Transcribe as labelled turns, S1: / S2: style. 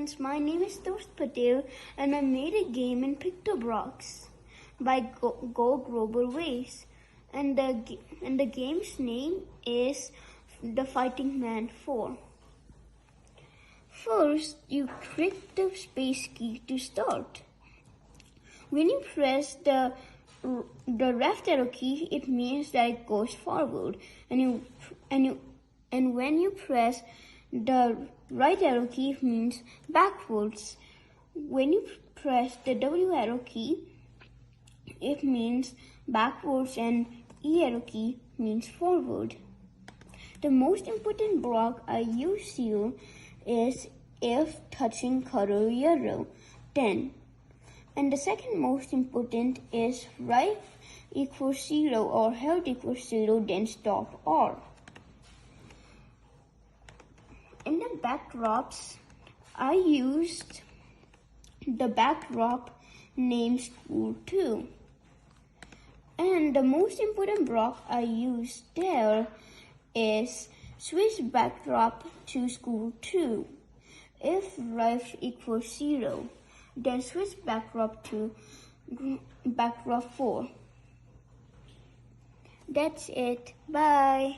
S1: friends, my name is Dost Patel and I made a game in Pictoblox by GoGlobalWays, and the game's name is The Fighting Man 4. First, you click the space key to start. When you press the left arrow key, it means that it goes forward, and when you press the right arrow key, it means backwards. When you press the W arrow key, it means backwards, and E arrow key means forward. The most important block I use here is if touching color yellow, 10. And the second most important is right equals 0 or health equals 0, then stop all. In the backdrops, I used the backdrop named School 2. And the most important block I used there is switch backdrop to School 2. If life equals 0, then switch backdrop to backdrop 4. That's it. Bye.